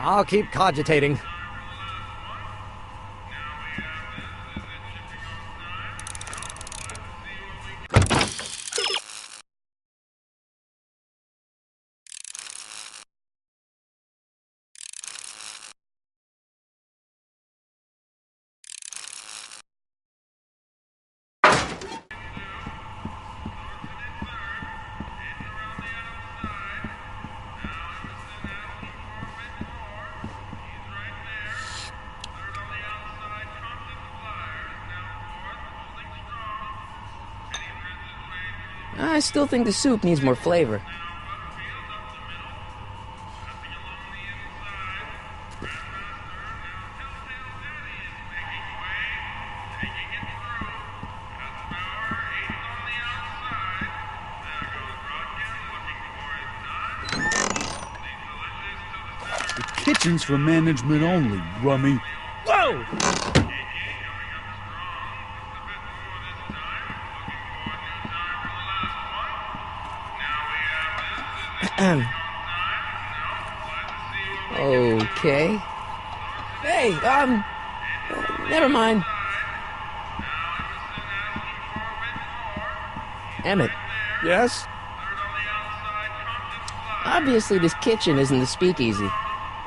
Speaker 2: I'll keep cogitating.
Speaker 1: I still think the soup needs more flavor.
Speaker 7: The kitchen's for management only, rummy.
Speaker 1: Whoa! Okay. Hey, never mind. Emmett,
Speaker 2: Yes?
Speaker 1: obviously this kitchen isn't the speakeasy.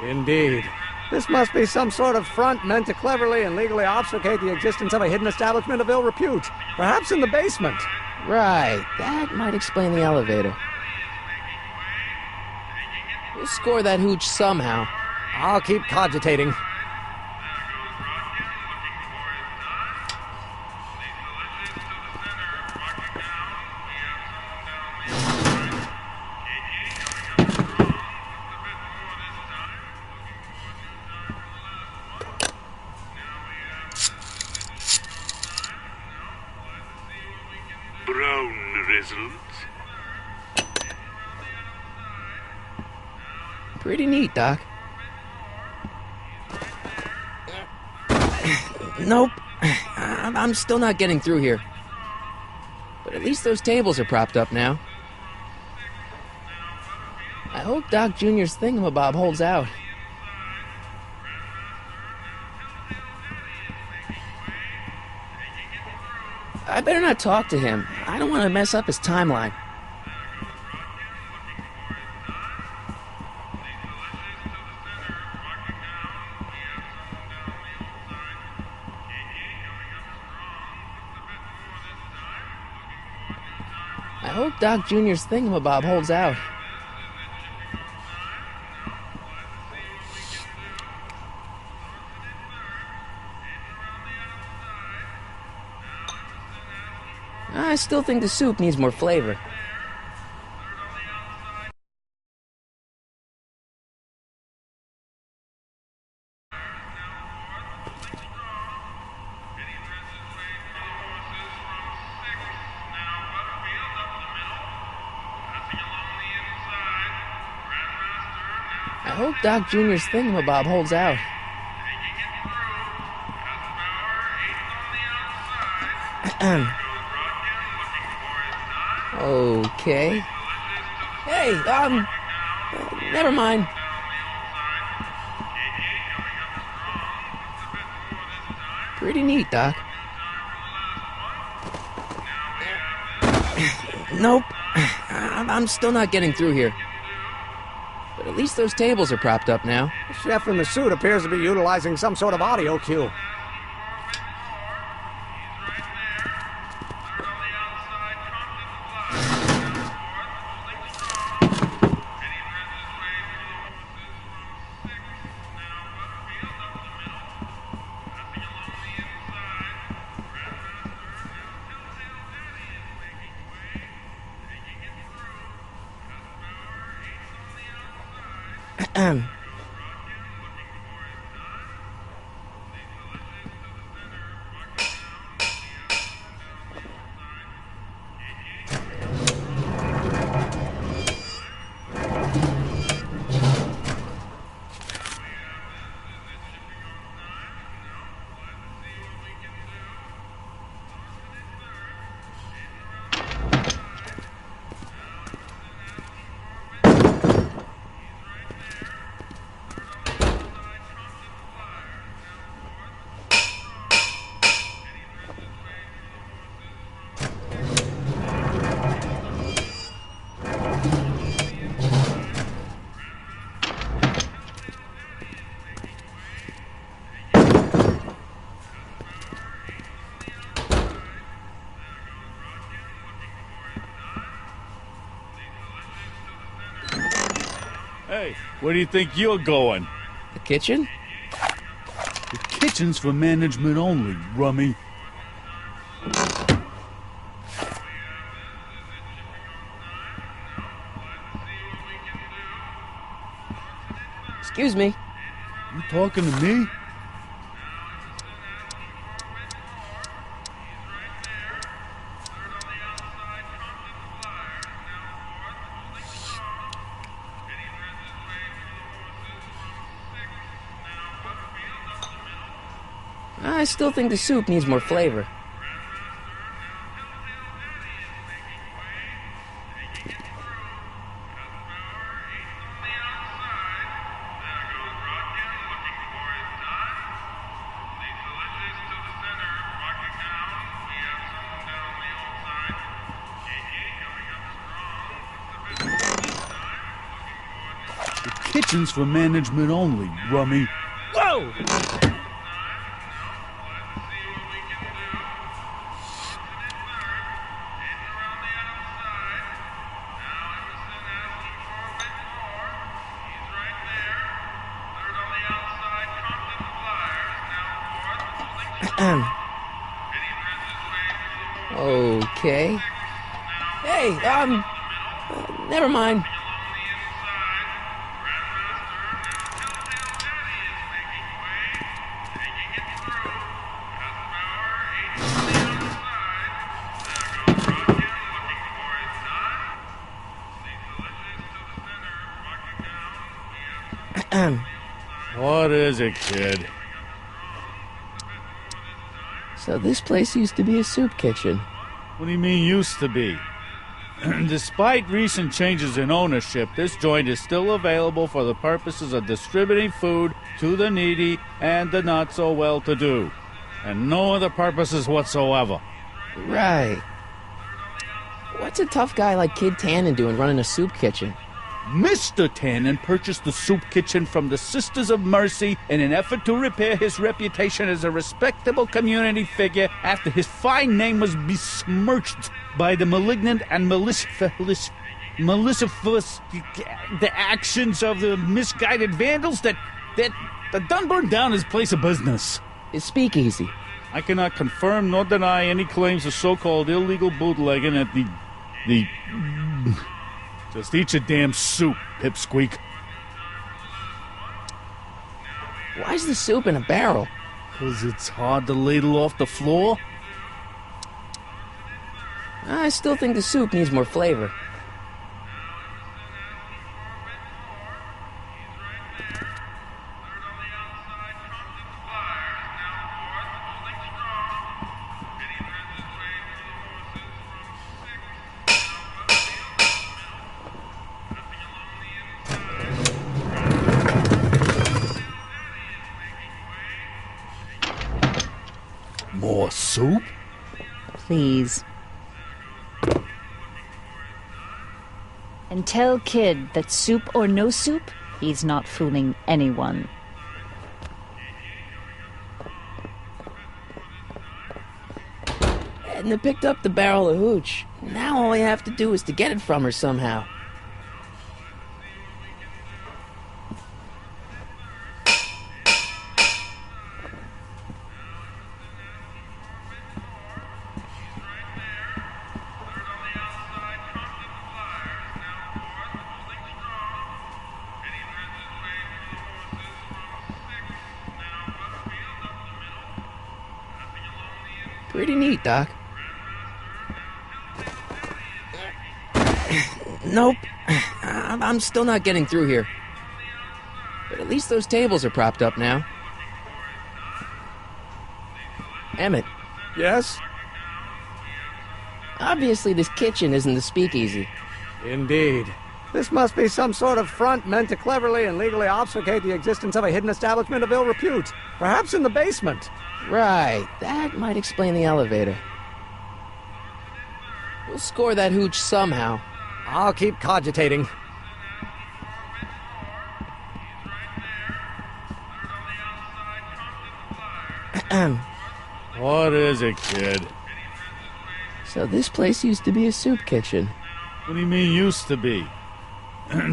Speaker 2: Indeed. This must be some sort of front meant to cleverly and legally obfuscate the existence of a hidden establishment of ill repute. Perhaps in the basement.
Speaker 1: Right, that might explain the elevator. We'll score that hooch somehow.
Speaker 2: I'll keep cogitating.
Speaker 10: Brown results.
Speaker 1: Pretty neat, Doc. Nope. I'm still not getting through here. But at least those tables are propped up now. I hope Doc Jr.'s thingamabob holds out. I better not talk to him. I don't want to mess up his timeline. I hope Doc Jr.'s thingamabob holds out. I still think the soup needs more flavor. I hope Doc Jr.'s thingamabob holds out. Okay. Hey, never mind. Pretty neat, Doc. Nope. I'm still not getting through here. But at least those tables are propped up now.
Speaker 2: The chef in the suit appears to be utilizing some sort of audio cue.
Speaker 7: Hey, where do you think you're going?
Speaker 1: The kitchen?
Speaker 7: The kitchen's for management only, rummy.
Speaker 1: Excuse me.
Speaker 7: You talking to me?
Speaker 1: I still think the soup needs more flavor.
Speaker 7: The kitchen's for management only, rummy.
Speaker 1: Whoa! Okay. Hey, never mind.
Speaker 7: What is it, kid?
Speaker 1: So this place used to be a soup kitchen.
Speaker 7: What do you mean used to be? Despite recent changes in ownership, this joint is still available for the purposes of distributing food to the needy and the not-so-well-to-do. And no other purposes whatsoever.
Speaker 1: Right. What's a tough guy like Kid Tannen doing running a soup kitchen?
Speaker 7: Mr. Tannen purchased the soup kitchen from the Sisters of Mercy in an effort to repair his reputation as a respectable community figure after his fine name was besmirched by the malignant and malicious the actions of the misguided vandals that done burned down his place of business.
Speaker 1: His speakeasy.
Speaker 7: I cannot confirm nor deny any claims of so-called illegal bootlegging at the Just eat your damn soup, pipsqueak.
Speaker 1: Why's the soup in a barrel?
Speaker 7: 'Cause it's hard to ladle off the floor?
Speaker 1: I still think the soup needs more flavor.
Speaker 7: More soup?
Speaker 6: Please. And tell Kid that soup or no soup, he's not fooling anyone.
Speaker 1: Edna picked up the barrel of hooch. Now all I have to do is to get it from her somehow. Pretty neat, Doc. Nope. I'm still not getting through here. But at least those tables are propped up now. Emmett.
Speaker 2: Yes?
Speaker 1: Obviously this kitchen isn't the speakeasy.
Speaker 2: Indeed. This must be some sort of front meant to cleverly and legally obfuscate the existence of a hidden establishment of ill repute. Perhaps in the basement.
Speaker 1: Right. That might explain the elevator. We'll score that hooch somehow.
Speaker 2: I'll keep cogitating.
Speaker 7: What is it, kid?
Speaker 1: So this place used to be a soup kitchen.
Speaker 7: What do you mean used to be?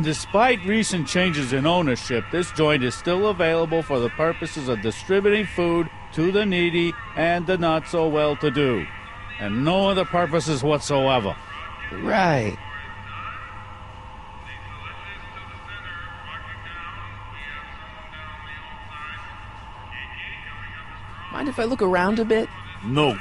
Speaker 7: Despite recent changes in ownership, this joint is still available for the purposes of distributing food to the needy and the not-so-well-to-do. And no other purposes whatsoever.
Speaker 1: Right. Mind if I look around a bit?
Speaker 7: No.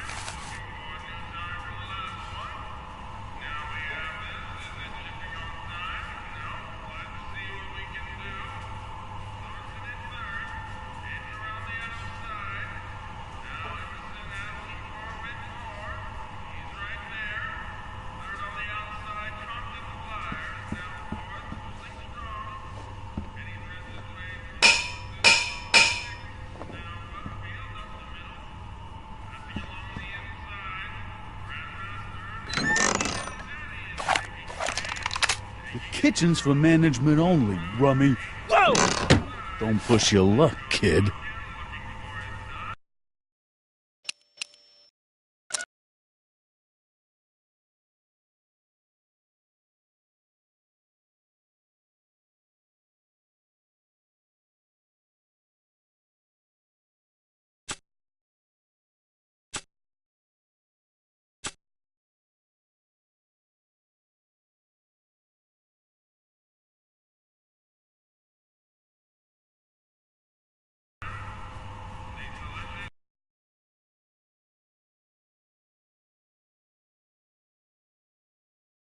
Speaker 7: The kitchen's for management only, Rummy. Whoa! Don't push your luck, kid.